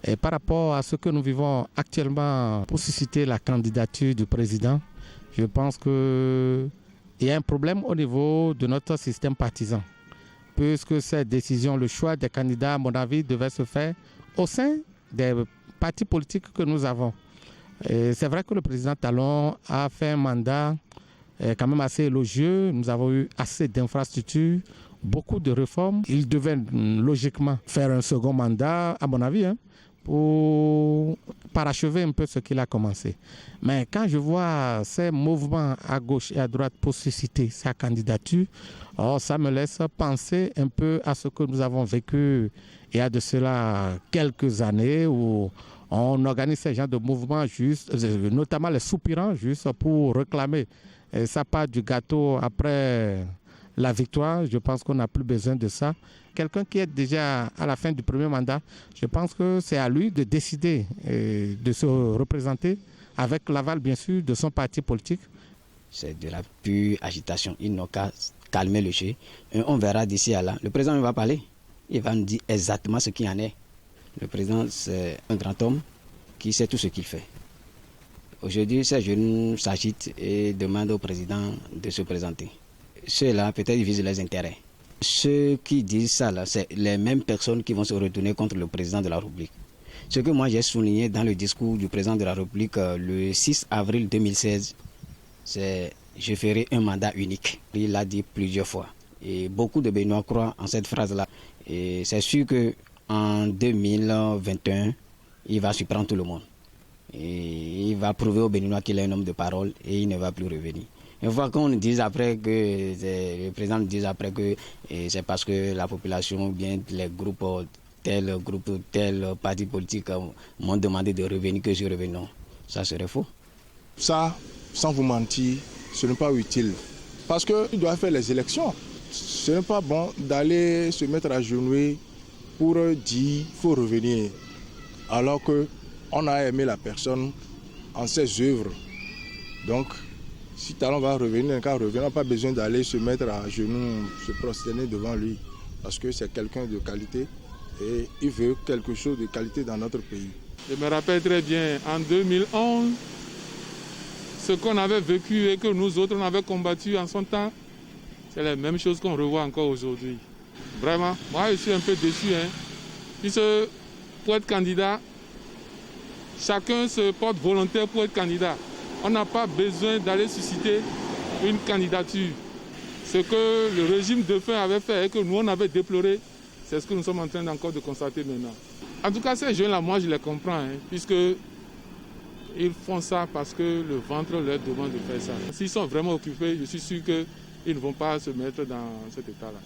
Et par rapport à ce que nous vivons actuellement pour susciter la candidature du président, je pense qu'il y a un problème au niveau de notre système partisan. Puisque cette décision, le choix des candidats, à mon avis, devait se faire au sein des partis politiques que nous avons. Et c'est vrai que le président Talon a fait un mandat quand même assez élogieux. Nous avons eu assez d'infrastructures, beaucoup de réformes. Il devait logiquement faire un second mandat, à mon avis, pour parachever un peu ce qu'il a commencé. Mais quand je vois ces mouvements à gauche et à droite pour susciter sa candidature, ça me laisse penser un peu à ce que nous avons vécu il y a de cela quelques années où on organise ce genre de mouvements juste, notamment les soupirants, juste pour réclamer sa part du gâteau après la victoire. Je pense qu'on n'a plus besoin de ça. Quelqu'un qui est déjà à la fin du premier mandat, je pense que c'est à lui de décider de se représenter avec l'aval, bien sûr, de son parti politique. C'est de la pure agitation. Ils n'ont qu'à calmer le jeu. Et on verra d'ici à là. Le président va parler. Il va nous dire exactement ce qu'il en est. Le président, c'est un grand homme qui sait tout ce qu'il fait. Aujourd'hui, ces jeunes s'agitent et demandent au président de se présenter. Ceux-là, peut-être, ils visent les intérêts. Ceux qui disent ça, là, c'est les mêmes personnes qui vont se retourner contre le président de la République. Ce que moi j'ai souligné dans le discours du président de la République le 6 avril 2016, c'est « je ferai un mandat unique ». Il l'a dit plusieurs fois. Et beaucoup de Béninois croient en cette phrase-là. Et c'est sûr qu'en 2021, il va surprendre tout le monde. Et il va prouver aux Béninois qu'il est un homme de parole et il ne va plus revenir. Une fois qu'on dise après que le président dise après que c'est parce que la population ou bien les groupes tel parti politique m'ont demandé de revenir que je revienne. Non, ça serait faux. Ça, sans vous mentir, ce n'est pas utile. Parce qu'il doit faire les élections. Ce n'est pas bon d'aller se mettre à genoux pour dire qu'il faut revenir. Alors qu'on a aimé la personne en ses œuvres. Donc, si Talon va revenir, quand il reviendra, pas besoin d'aller se mettre à genoux, se prosterner devant lui. Parce que c'est quelqu'un de qualité et il veut quelque chose de qualité dans notre pays. Je me rappelle très bien, en 2011, ce qu'on avait vécu et que nous autres, on avait combattu en son temps, c'est la même chose qu'on revoit encore aujourd'hui. Vraiment, moi je suis un peu déçu. Puisque pour être candidat, chacun se porte volontaire pour être candidat. On n'a pas besoin d'aller susciter une candidature. Ce que le régime de fin avait fait et que nous on avait déploré, c'est ce que nous sommes en train encore de constater maintenant. En tout cas, ces jeunes-là, moi je les comprends, puisque ils font ça parce que le ventre leur demande de faire ça. S'ils sont vraiment occupés, je suis sûr qu'ils ne vont pas se mettre dans cet état-là.